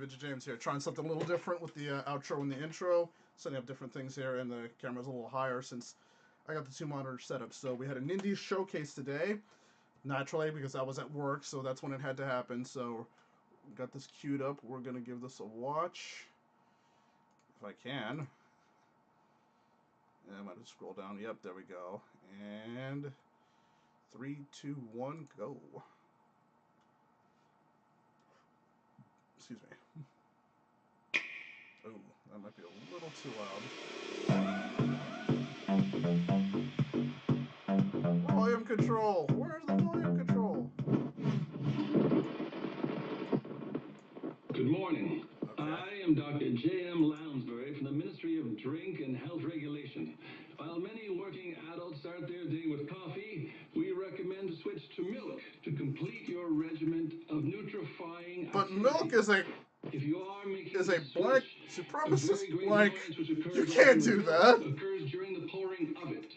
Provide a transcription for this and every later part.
Vidya James here, trying something a little different with the outro and the intro, setting up different things here, and the camera's a little higher since I got the two monitor setup. So we had a Nindies showcase today, naturally, because I was at work, so that's when it had to happen. So got this queued up. We're going to give this a watch, if I can. And I'm going to scroll down. Yep, there we go. And 3, 2, 1, go. Excuse me. Oh, that might be a little too loud. Volume control. Where's the volume control? Good morning. Okay. I am Dr. J.M. Lounsbury from the Ministry of Drink and Health Regulation. While many working adults start their day with coffee, we recommend to switch to milk to complete your regimen of nutrifying But activity. milk is a black supremacist blank. You can't do that. Occurs during the pouring of it.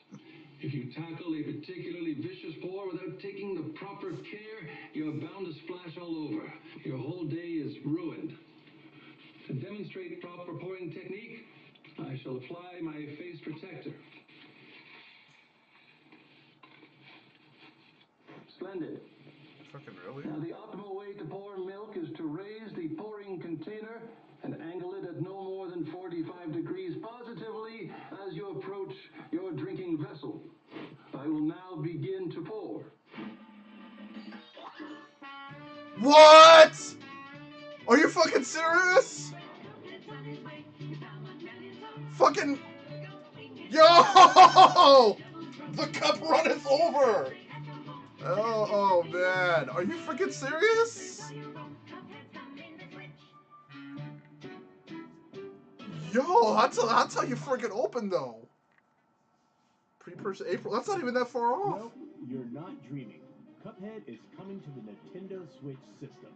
If you tackle a particularly vicious pour without taking the proper care, you're bound to splash all over. Your whole day is ruined. To demonstrate proper pouring technique, I shall apply my face protector. Splendid. Fucking really? Now, the optimal way to pour milk is to raise the pouring container and angle it at no more than 45 degrees positively as you approach your drinking vessel. I will now begin to pour. What? Are you fucking serious? Fucking... Yo! The cup runneth over! Oh man. Are you freaking serious? Yo, that's how you freaking open though. Pre-purchase April. That's not even that far off. No, you're not dreaming. Cuphead is coming to the Nintendo Switch system.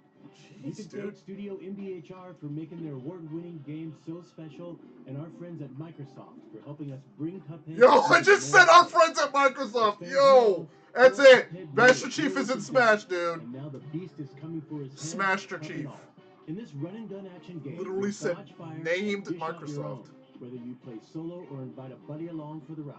You can thank Studio MBHR for making their award-winning game so special, and our friends at Microsoft for helping us bring Cuphead. Yo, I just said our friends at Microsoft. Yo, that's it. Master Chief is in Smash, dude. And now the beast is coming for his head. Master Chief. In this run-and-gun action game, literally said named Microsoft. Whether you play solo or invite a buddy along for the ride.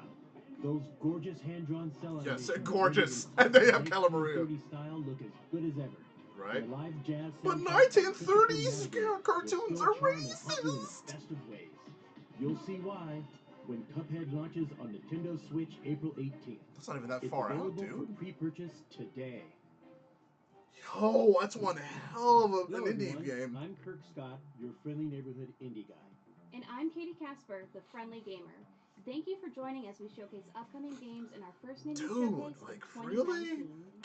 Those gorgeous hand-drawn cell animations. Yes, gorgeous. And they have Calamaria. Style look as good as ever. Right. Live jazz but 1930s cartoons are racist. Best of ways. You'll see why when Cuphead launches on Nintendo Switch April 18th. That's not even that far out, dude. For pre-purchase today. Yo, that's one hell of an indie game. I'm Kirk Scott, your friendly neighborhood indie guy. And I'm Katie Casper, the friendly gamer. Thank you for joining as we showcase upcoming games in our first Nindies showcase of 2019. Really?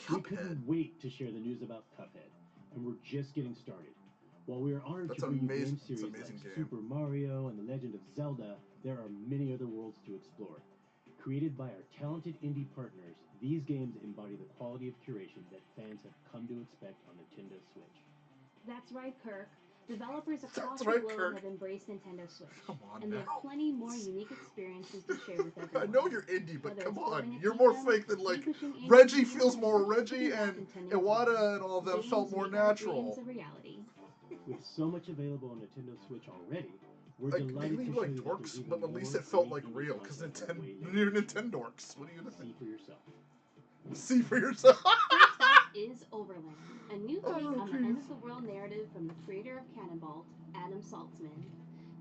We couldn't wait to share the news about Cuphead, and we're just getting started. While we are honored to bring you game series like Super Mario and The Legend of Zelda, there are many other worlds to explore. Created by our talented indie partners, these games embody the quality of curation that fans have come to expect on Nintendo Switch. That's right, Kirk. Developers across the globe have embraced Nintendo Switch, and they have plenty more unique experiences to share with everyone. I know you're indie, but come on, you're more fake than like Reggie feels more Reggie, and Iwata and all of them felt more natural. With so much available on Nintendo Switch already, we're delighted to show you dorks, but at least it felt like real because you're Nintendorks. What do you think? See for yourself. See for yourself. Is Overland, a new take on the end-of-the-world narrative from the creator of Cannonball, Adam Saltzman.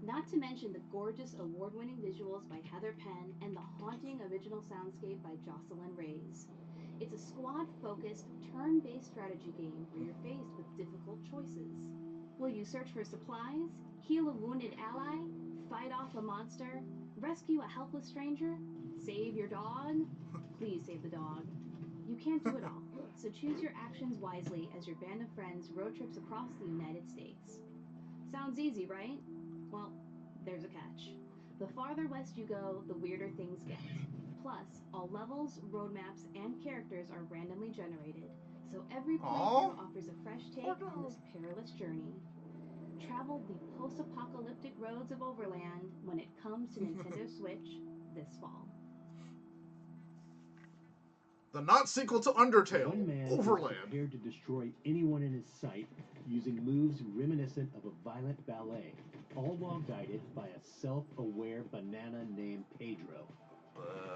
Not to mention the gorgeous award-winning visuals by Heather Penn and the haunting original soundscape by Jocelyn Reyes. It's a squad-focused, turn-based strategy game where you're faced with difficult choices. Will you search for supplies, heal a wounded ally, fight off a monster, rescue a helpless stranger, save your dog? Please save the dog. You can't do it all, so choose your actions wisely as your band of friends road trips across the United States. Sounds easy, right? Well, there's a catch. The farther west you go, the weirder things get. Plus, all levels, roadmaps, and characters are randomly generated, so every playthrough offers a fresh take on this perilous journey. Travel the post-apocalyptic roads of Overland when it comes to Nintendo Switch this fall. The not sequel to Undertale, One man Overland. is prepared to destroy anyone in his sight using moves reminiscent of a violent ballet, all while guided by a self-aware banana named Pedro.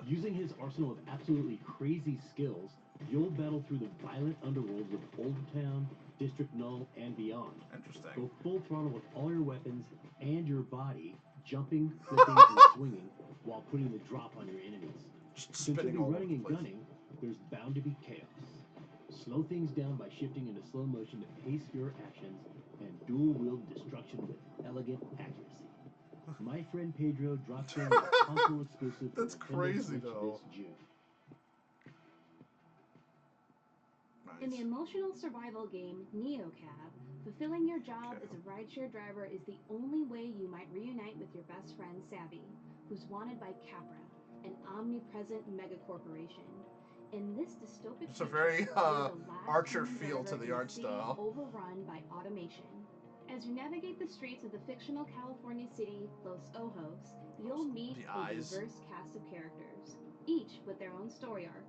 Using his arsenal of absolutely crazy skills, you'll battle through the violent underworlds of Old Town, District Null, and beyond. Interesting. Go full throttle with all your weapons and your body, jumping, flipping, and swinging while putting the drop on your enemies. Just Since spinning you'll all be over running the and place. gunning, there's bound to be chaos. Slow things down by shifting into slow motion to pace your actions, and dual-wield destruction with elegant accuracy. My friend Pedro drops in with a console exclusive for That's Nintendo crazy, Switch though. this June. Nice. In the emotional survival game NeoCab, fulfilling your job as a rideshare driver is the only way you might reunite with your best friend Savvy, who's wanted by Capra, an omnipresent megacorporation. In this dystopic It's a future, very you're the last Archer human feel to driver the in a art city style. overrun by automation. As you navigate the streets of the fictional California city Los Ojos, you'll meet The a eyes. diverse cast of characters, each with their own story arc.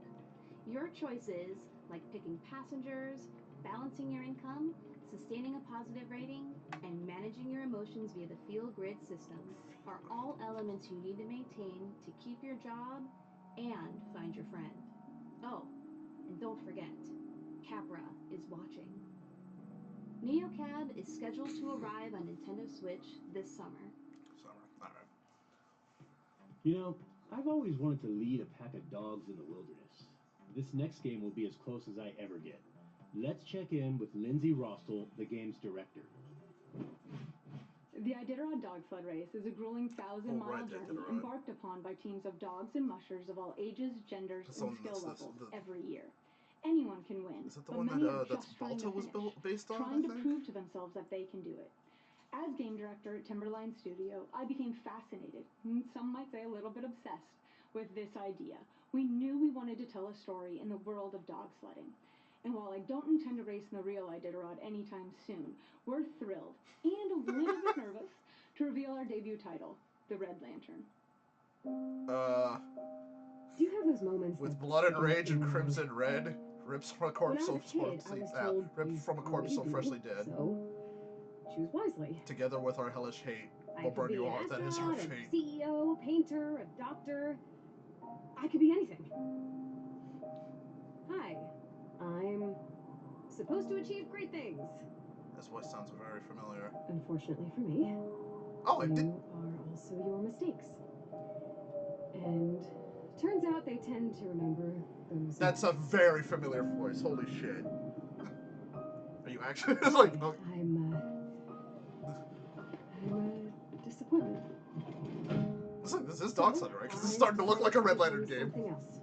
Your choices, like picking passengers, balancing your income, sustaining a positive rating, and managing your emotions via the Feel Grid system, are all elements you need to maintain to keep your job and find your friend. Oh, and don't forget, Capra is watching. NeoCab is scheduled to arrive on Nintendo Switch this summer. Alright. You know, I've always wanted to lead a pack of dogs in the wilderness. This next game will be as close as I ever get. Let's check in with Lindsay Rostel, the game's director. The Iditarod Dog Sled Race is a grueling 1,000-mile journey embarked upon by teams of dogs and mushers of all ages, genders, and skill levels every year. Anyone can win, Is that the but one many are that's just trying Balta to was finish, based on, trying I to think? prove to themselves that they can do it. As game director at Timberline Studio, I became fascinated, and some might say a little bit obsessed, with this idea. We knew we wanted to tell a story in the world of dog sledding. And while I don't intend to race in the real Iditarod anytime soon, we're thrilled, and a little bit nervous, to reveal our debut title, The Red Lantern. Do you have those moments with blood and rage and crimson red, rips from a corpse so freshly dead. So, choose wisely. Together with our hellish hate, I we'll could burn be you an all. That is our astronaut, fate. a CEO, painter, a doctor. I could be anything. Hi, I'm supposed to achieve great things. This voice sounds very familiar. Unfortunately for me, Oh, it did. you are also your mistakes. And turns out they tend to remember those. That's a very familiar voice. Holy shit. Are you actually like? Oh. I'm a disappointment. This is Dog Sled, right? Because it's starting to look like a Red Lantern game. Something else.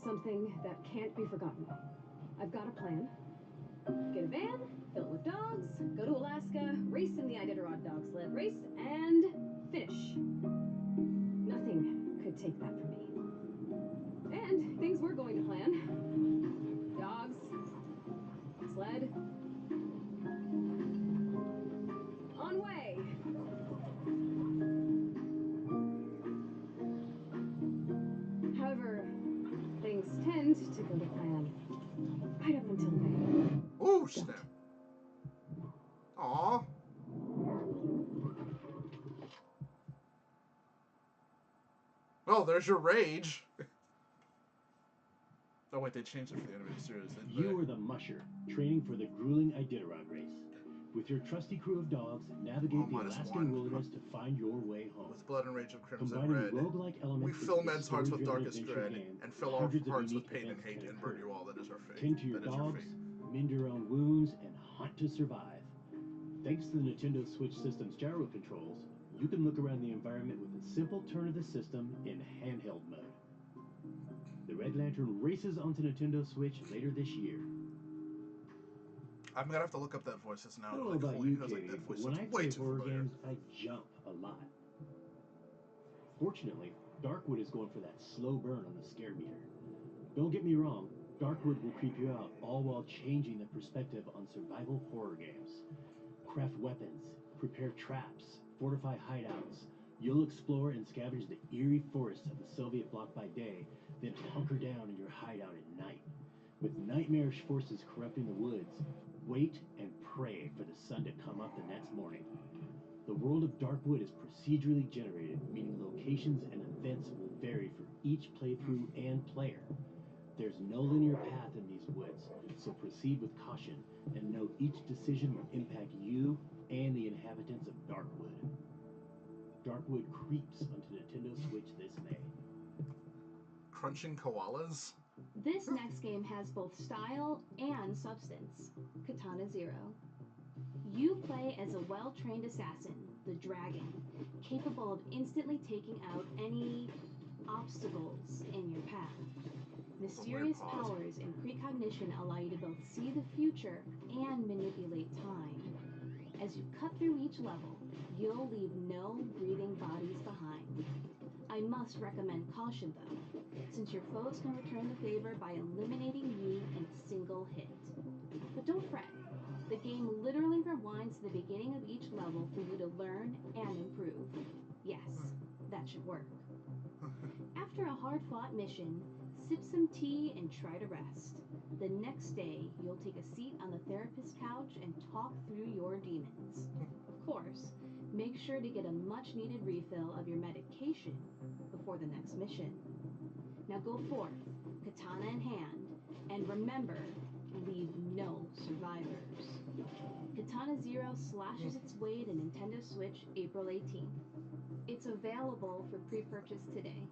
Something that can't be forgotten. I've got a plan. Get a van, fill it with dogs, go to Alaska, race in the Iditarod dog sled race, and finish. Nothing could take that from me. And things were going to plan. Dogs, sled, on way. However, things tend to go to plan right up until they Ooh, snap. Aww. Well, there's your rage. Oh wait, they changed it for the animated series, didn't they? You are the musher, training for the grueling Iditarod race. With your trusty crew of dogs, navigate the Alaskan wilderness to find your way home. With blood and rage of crimson Combining red, roguelike elements we fill into men's hearts with story-driven darkest adventure dread, game, and fill our hundreds of hearts with unique pain and events hate, can and burn occur. you all. That is our fate. Tend to your That is your dogs, fate. mend your own wounds, and hunt to survive. Thanks to the Nintendo Switch system's gyro controls, you can look around the environment with a simple turn of the system in handheld mode. The Red Lantern races onto Nintendo Switch later this year. I'm gonna have to look up that voice just now. I don't know Like, about holy, you, like, Katie, that but voice when sounds I way play too horror familiar. games, I jump a lot. Fortunately, Darkwood is going for that slow burn on the scare meter. Don't get me wrong, Darkwood will creep you out, all while changing the perspective on survival horror games. Craft weapons, prepare traps, fortify hideouts, You'll explore and scavenge the eerie forests of the Soviet bloc by day, then hunker down in your hideout at night. With nightmarish forces corrupting the woods, wait and pray for the sun to come up the next morning. The world of Darkwood is procedurally generated, meaning locations and events will vary for each playthrough and player. There's no linear path in these woods, so proceed with caution and know each decision will impact you and the inhabitants of Darkwood. Darkwood creeps onto Nintendo Switch this May. Crunching koalas? This next game has both style and substance. Katana Zero. You play as a well-trained assassin, the Dragon, capable of instantly taking out any obstacles in your path. Mysterious powers and precognition allow you to both see the future and manipulate time. As you cut through each level, you'll leave no breathing bodies behind. I must recommend caution though, since your foes can return the favor by eliminating you in a single hit. But don't fret, the game literally rewinds to the beginning of each level for you to learn and improve. Yes, that should work. After a hard-fought mission, sip some tea and try to rest. The next day, you'll take a seat on the therapist's couch and talk through your demons. Of course, make sure to get a much-needed refill of your medication before the next mission. Now go forth, katana in hand, and remember, leave no survivors. Katana Zero slashes its way to Nintendo Switch April 18th. It's available for pre-purchase today.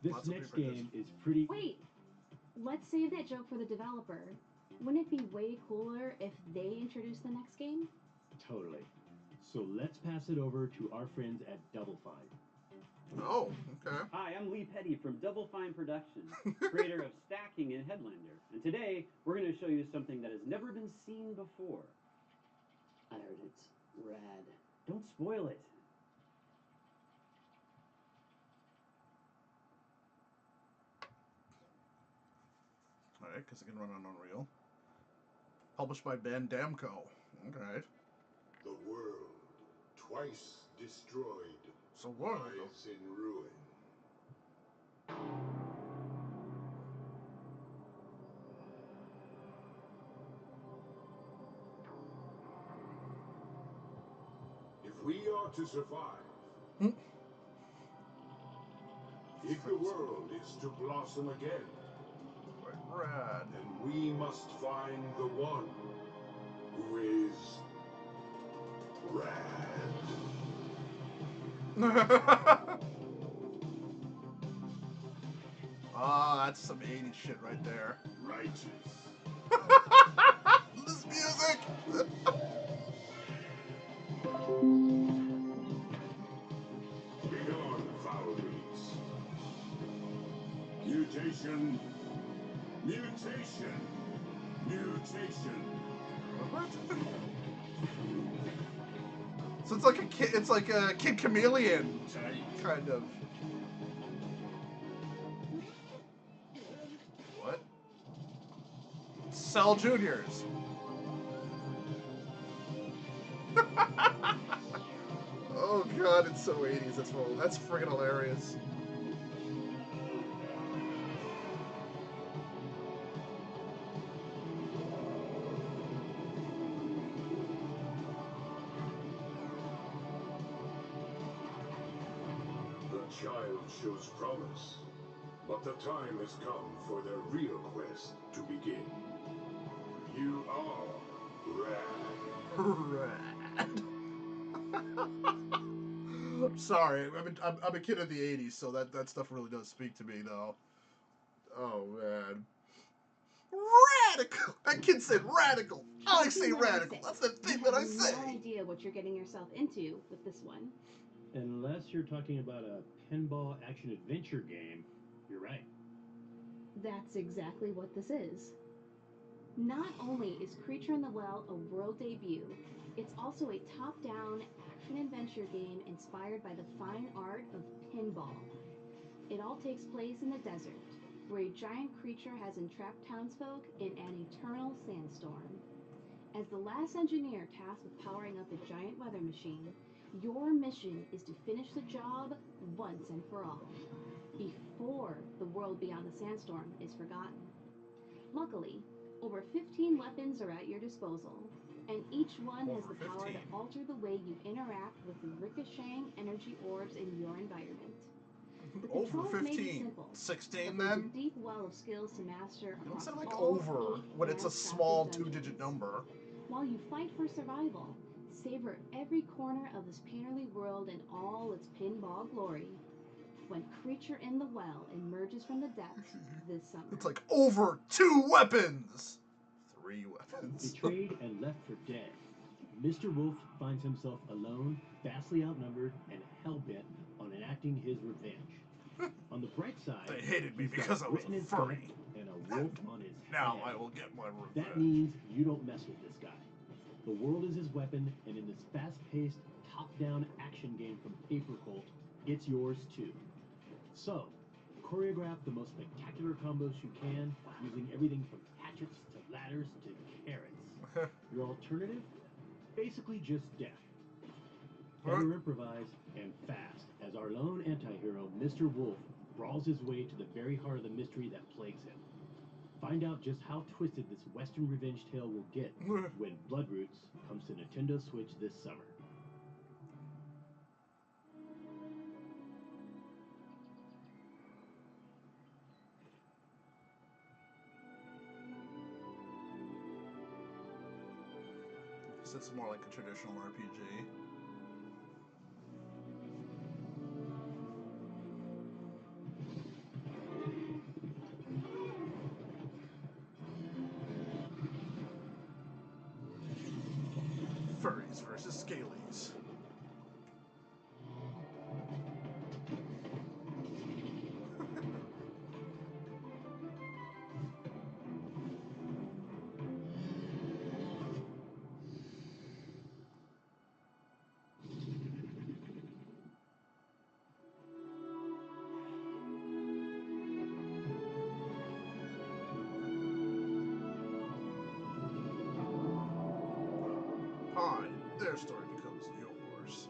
This next game is pretty... Wait! Let's save that joke for the developer. Wouldn't it be way cooler if they introduced the next game? Totally. So let's pass it over to our friends at Double Fine. Oh, okay. Hi, I'm Lee Petty from Double Fine Productions, creator of Stacking and Headlander. And today, we're going to show you something that has never been seen before. I heard it's rad. Don't spoil it. Alright, because it can run on Unreal. Published by Bandamco. Okay. The world, twice destroyed, So what? lies in ruin. If we are to survive, if the world is to blossom again, Rad. then we must find the one who is rad. Ah, that's some 80s shit right there. Righteous. This music! Begone, foul beast. Mutation. Mutation. Mutation. What? So it's like a kid. It's like a Kid Chameleon, kind of. What? Cell Juniors. Oh god, it's so 80s. That's friggin' hilarious. The child shows promise, but the time has come for their real quest to begin. You are rad. Rad. I'm sorry. I'm a kid of the 80s, so that stuff really does speak to me, though. Oh, man. Radical! That kid said radical. I say radical. That's the thing that I say. I have no idea what you're getting yourself into with this one. Unless you're talking about a pinball action-adventure game, you're right. That's exactly what this is. Not only is Creature in the Well a world debut, it's also a top-down action-adventure game inspired by the fine art of pinball. It all takes place in the desert, where a giant creature has entrapped townsfolk in an eternal sandstorm. As the last engineer tasked with powering up a giant weather machine, Your mission is to finish the job once and for all, before the world beyond the sandstorm is forgotten. Luckily, over 15 weapons are at your disposal, and each one has the power to alter the way you interact with the ricocheting energy orbs in your environment. The Over controls may be 15. simple, 16 but there's a then? deep well of skills to master You don't across sound like all over 8 when it's a handcrafted small dungeons. 2-digit number. While you fight for survival, savor every corner of this painterly world in all its pinball glory. When Creature in the Well emerges from the depths this summer. It's like over 2 weapons! 3 weapons. Betrayed and left for dead, Mr. Wolf finds himself alone, vastly outnumbered, and hell-bent on enacting his revenge. On the bright side, They hated me he's got because I was grit in a his furry. gut and a wolf on his Now head. I will get my revenge. That means you don't mess with this guy. The world is his weapon, and in this fast-paced, top-down action game from Paper Cult, it's yours too. So, choreograph the most spectacular combos you can, using everything from hatchets to ladders to carrots. Your alternative? Basically just death. Better improvise and fast, as our lone anti-hero, Mr. Wolf, brawls his way to the very heart of the mystery that plagues him. Find out just how twisted this Western revenge tale will get when Bloodroots comes to Nintendo Switch this summer. It's more like a traditional RPG. Furries versus Scalies. Their story becomes yours.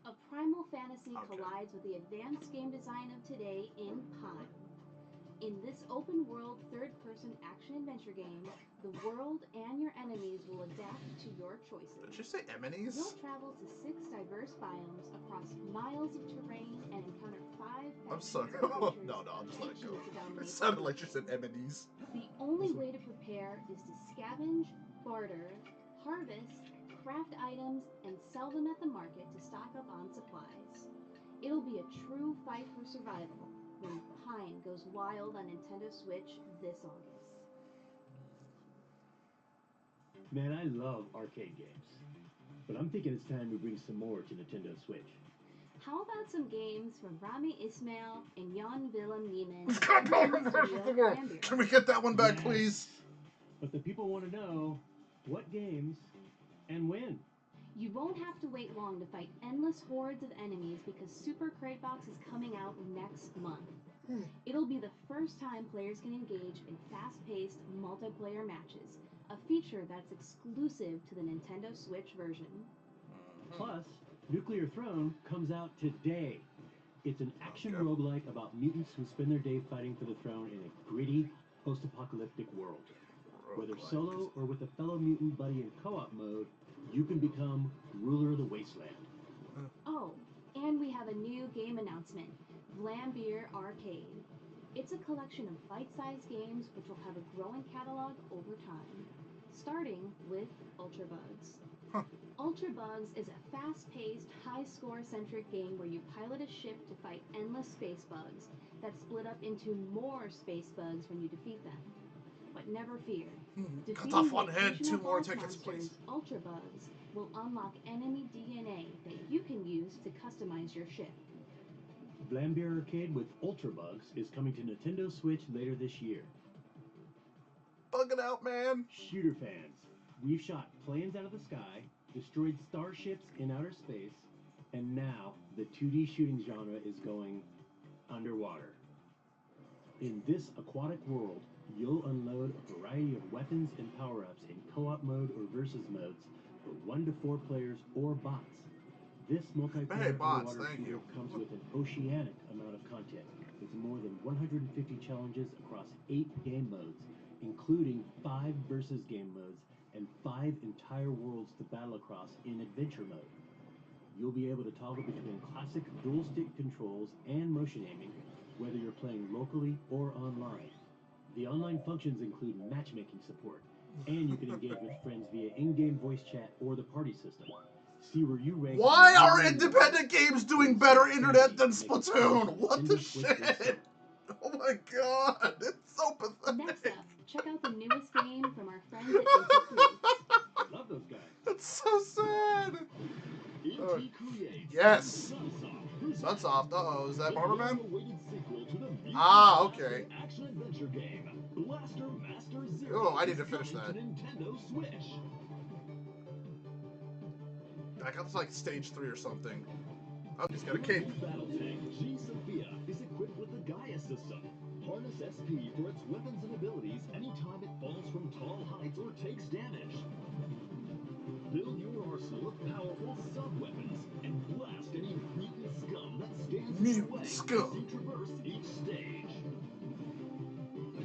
A primal fantasy collides with the advanced game design of today in Pine. In this open-world, third-person action-adventure game, the world and your enemies will adapt to your choices. Did you say enemies? You'll travel to 6 diverse biomes across miles of terrain and encounter 5 I'm sorry. No, I'll just let it go. It sounded like you said enemies. The only way to prepare is to scavenge, barter, harvest, craft items, and sell them at the market to stock up on supplies. It'll be a true fight for survival when Pine goes wild on Nintendo Switch this August. Man, I love arcade games, but I'm thinking it's time we bring some more to Nintendo Switch. How about some games from Rami Ismail and Jan Willem Niemann? Can we get that one back, please? But the people want to know what games and when. You won't have to wait long to fight endless hordes of enemies because Super Crate Box is coming out next month. It'll be the first time players can engage in fast-paced multiplayer matches, a feature that's exclusive to the Nintendo Switch version. Plus, Nuclear Throne comes out today. It's an action roguelike about mutants who spend their day fighting for the throne in a gritty, post-apocalyptic world. Whether solo or with a fellow mutant buddy in co-op mode, you can become ruler of the wasteland. Oh, and we have a new game announcement, Vlambeer Arcade. It's a collection of bite-sized games which will have a growing catalog over time, starting with Ultra Bugs. Ultra Bugs is a fast-paced, high-score-centric game where you pilot a ship to fight endless space bugs that split up into more space bugs when you defeat them. But never fear. Cut off one head, 2 more tickets, please. Ultra Bugs will unlock enemy DNA that you can use to customize your ship. Vlambeer Arcade with Ultra Bugs is coming to Nintendo Switch later this year. Bug it out, man. Shooter fans, we've shot planes out of the sky, destroyed starships in outer space, and now the 2D shooting genre is going underwater. In this aquatic world, you'll unload a variety of weapons and power-ups in co-op mode or versus modes for 1 to 4 players or bots. This multiplayer underwater shooter comes with an oceanic amount of content, with more than 150 challenges across 8 game modes, including 5 versus game modes and 5 entire worlds to battle across in adventure mode. You'll be able to toggle between classic dual-stick controls and motion aiming, whether you're playing locally or online. The online functions include matchmaking support, and you can engage with friends via in-game voice chat or the party system. See where you rank. Why are independent games doing better internet than Splatoon? What the shit? Oh my god, it's so pathetic. Next up, check out the newest game from our friends at Inti Creates. Love those guys. That's so sad. Yes. Sunsoft. Uh-oh, is that Bomberman? Ah, okay. Oh, I need to finish that. I got to like stage 3 or something. Oh, he's got a cape. Battle tank G-Sophia is equipped with the Gaia system. Harness SP for its weapons and abilities anytime it falls from tall heights or takes damage. Build your arsenal of powerful sub-weapons and blast any mutant scum that stands in your way as you traverse each stage.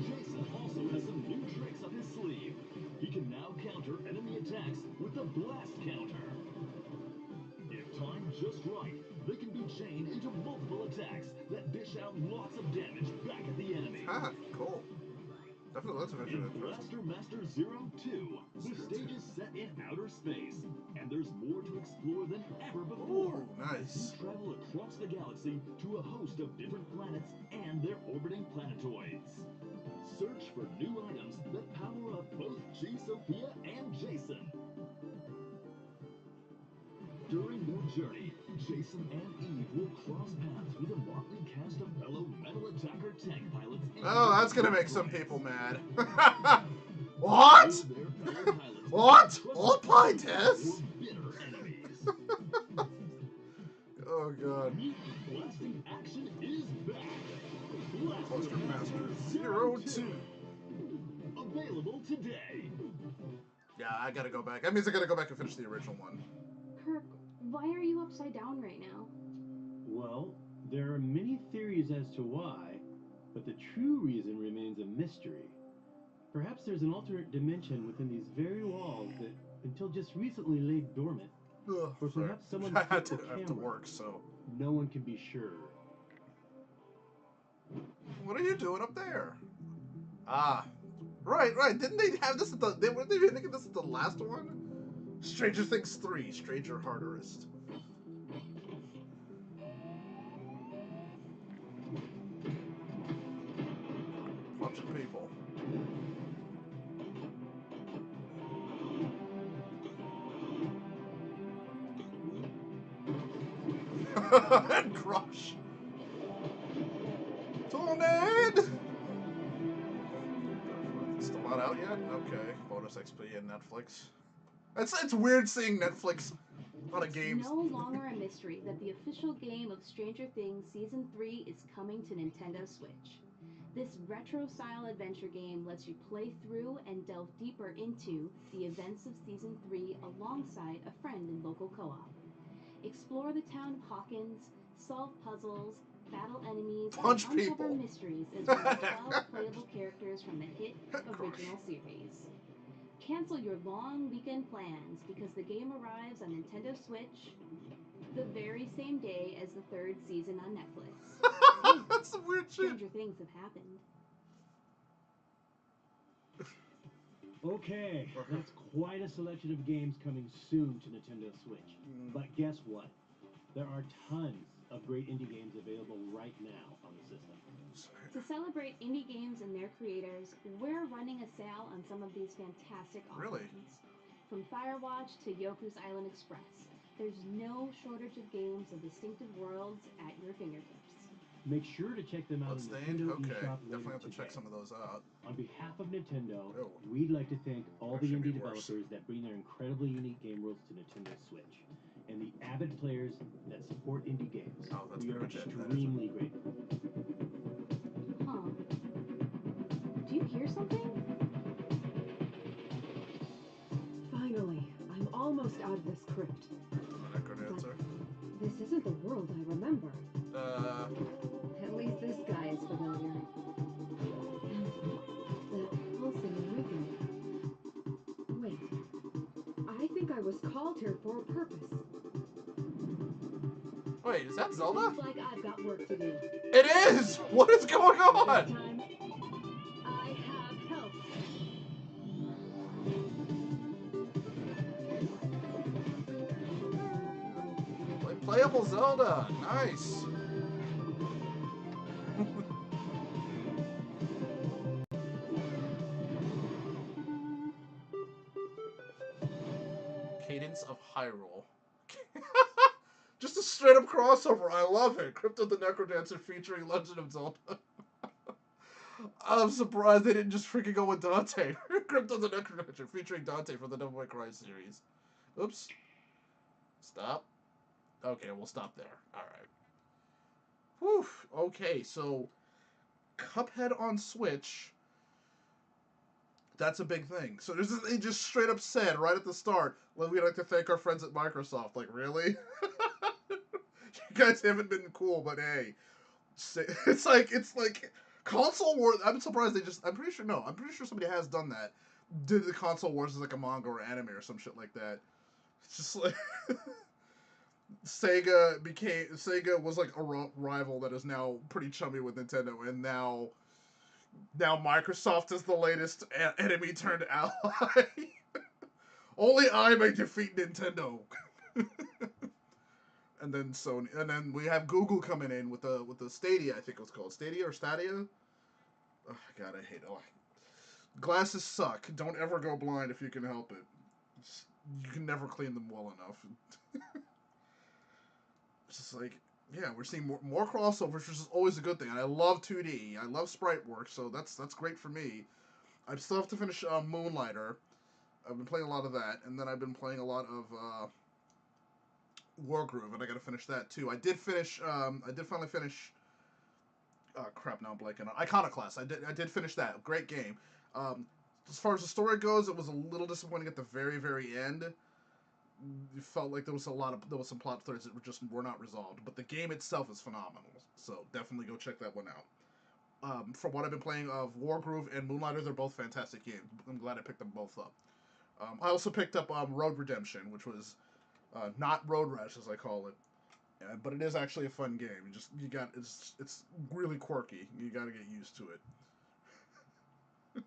Jason also has some new tricks up his sleeve. He can now counter enemy attacks with the blast counter. If timed just right, they can be chained into multiple attacks that dish out lots of damage back at the enemy. Ah, cool. Definitely looks very in Blaster Master 02, the stage is set in outer space, and there's more to explore than ever before. Ooh, nice. You travel across the galaxy to a host of different planets and their orbiting planetoids. Search for new items that power up both G-Sophia and Jason. During your journey, Jason and Eve will cross paths with a motley cast of fellow metal attacker tank pilots. Oh, that's gonna make some people mad. What? What? All-ply tests? Oh god. Blasting action is back. Blaster Master 02. Available today. Yeah, I gotta go back. That means I gotta go back and finish the original one. Kirk, why are you upside down right now? Well, there are many theories as to why, but the true reason remains a mystery. Perhaps there's an alternate dimension within these very walls that, until just recently, lay dormant. Ugh, or perhaps someone I had flipped the to camera. work, so No one can be sure. what are you doing up there? Ah, right. Didn't they have this at the? Weren't they making this at the last one? Stranger Things 3, Stranger Harderist. Bunch of people. And Crush. Tornado! Still not out yet? Okay. Bonus XP and Netflix. It's weird seeing Netflix on a game. It's no longer a mystery that the official game of Stranger Things Season 3 is coming to Nintendo Switch. This retro-style adventure game lets you play through and delve deeper into the events of Season 3 alongside a friend in local co-op. Explore the town of Hawkins, solve puzzles, battle enemies, Punch and uncover people. mysteries as well as 12 playable characters from the hit original series. Cancel your long weekend plans because the game arrives on Nintendo Switch the very same day as the 3rd season on Netflix. Hey, that's some weird shit. Stranger things have happened. Okay, that's quite a selection of games coming soon to Nintendo Switch. But guess what? There are tons of great indie games available right now on the system. To celebrate indie games and their creators, we're running a sale on some of these fantastic offerings. Really? From Firewatch to Yoku's Island Express, there's no shortage of games of distinctive worlds at your fingertips. Make sure to check them out on Nintendo Okay, eShop definitely later have to check today. some of those out. On behalf of Nintendo, Oh. we'd like to thank all That the should be indie worse. developers that bring their incredibly unique game worlds to Nintendo Switch, and the avid players that support indie games. Oh, that's We are pretty much it. That is it. extremely grateful. Huh. Do you hear something? Finally, I'm almost out of this crypt. This isn't the world I remember. At least this guy is familiar. And the pulsing rhythm. Wait. I think I was called here for a purpose. Wait, is that Zelda? Seems like I've got work to do. It is! What is going on? This time, I have help. Playable Zelda. Nice. Cadence of Hyrule. Just a straight up crossover. I love it. Crypt of the Necrodancer featuring Legend of Zelda. I'm surprised they didn't just freaking go with Dante. Crypt of the Necrodancer featuring Dante from the Devil May Cry series. Oops. Stop. Okay, we'll stop there. Alright. Whew. Okay, so Cuphead on Switch. That's a big thing. So they just straight up said right at the start, well, we'd like to thank our friends at Microsoft. Like, really? You guys haven't been cool, but hey. It's like console wars. I'm surprised I'm pretty sure somebody has done that. Did the console wars as like a manga or anime or some shit like that. It's just like Sega was like a rival that is now pretty chummy with Nintendo, and now Microsoft is the latest enemy turned ally. Only I may defeat Nintendo. And then Sony, and then we have Google coming in with the Stadia, I think it was called Stadia or Stadia. Oh God, I hate it. Glasses suck. Don't ever go blind if you can help it. You can never clean them well enough. It's just like, yeah, we're seeing more crossovers, which is always a good thing. And I love 2D. I love sprite work, so that's great for me. I still have to finish Moonlighter. I've been playing a lot of that, and then I've been playing a lot of Wargroove, and I got to finish that too. I did finally finish. Oh crap! Now I'm blanking on Iconoclast. I did finish that. Great game. As far as the story goes, it was a little disappointing at the very, very end. It felt like there was some plot threads that were not resolved. But the game itself is phenomenal. So definitely go check that one out. From what I've been playing of Wargroove and Moonlighter, they're both fantastic games. I'm glad I picked them both up. I also picked up Road Redemption, which was not Road Rash as I call it, but it is actually a fun game. It's really quirky. You got to get used to it.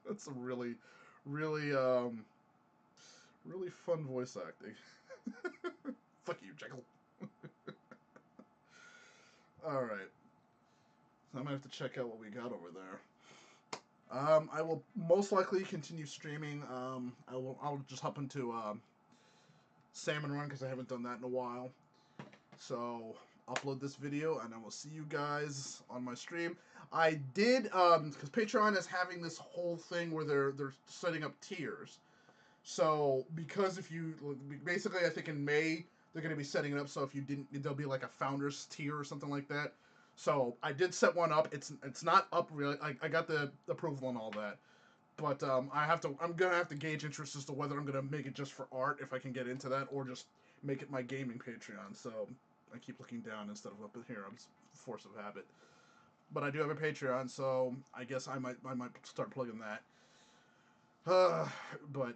That's a really, really, really fun voice acting. Fuck you, Jekyll. All right, so I'm gonna have to check out what we got over there. I will most likely continue streaming. I'll just hop into Salmon Run because I haven't done that in a while. So upload this video and I will see you guys on my stream. I did because Patreon is having this whole thing where they're setting up tiers. So because if you basically, I think in May they're going to be setting it up. So if you didn't, there'll be like a founders tier or something like that. So I did set one up. It's not up really. I got the approval and all that. But I'm gonna have to gauge interest as to whether I'm gonna make it just for art if I can get into that, or just make it my gaming Patreon. So I keep looking down instead of up in here. I'm just force of habit. But I do have a Patreon, so I guess I might start plugging that. But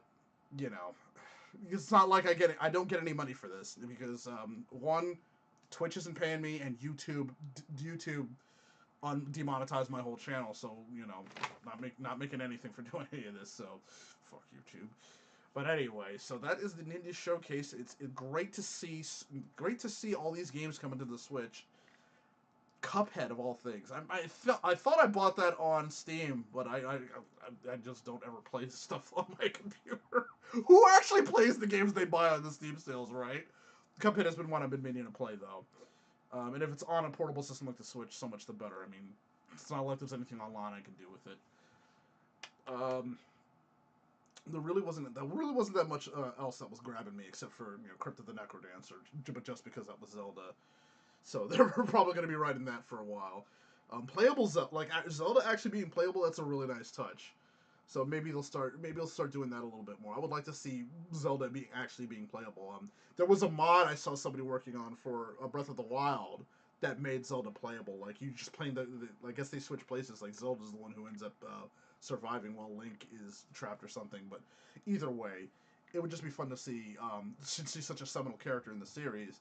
you know, it's not like I don't get any money for this because one, Twitch isn't paying me, and YouTube demonetized my whole channel, so you know, not making anything for doing any of this. So fuck YouTube. But anyway, so that is the Nindies showcase. It's great to see all these games coming to the Switch. Cuphead of all things. I thought I bought that on Steam, but I just don't ever play stuff on my computer. Who actually plays the games they buy on the Steam sales, right? Cuphead has been one I've been meaning to play though. And if it's on a portable system like the Switch, so much the better. I mean, it's not like there's anything online I can do with it. There really wasn't that much else that was grabbing me, except for Crypt of the Necrodancer, but just because that was Zelda. So they're probably going to be writing that for a while. Playable Zelda, like Zelda actually being playable, that's a really nice touch. So maybe they'll start doing that a little bit more. I would like to see Zelda actually being playable. There was a mod I saw somebody working on for Breath of the Wild that made Zelda playable. Like you just playing I guess they switch places. Like Zelda's the one who ends up surviving while Link is trapped or something. But either way, it would just be fun to see, since she's such a seminal character in the series,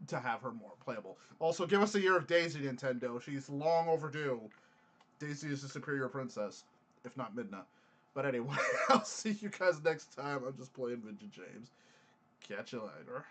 to have her more playable. Also, give us a year of Daisy, Nintendo. She's long overdue. Daisy is the superior princess, if not Midna. But anyway, I'll see you guys next time. I'm just playing Vidya James. Catch you later.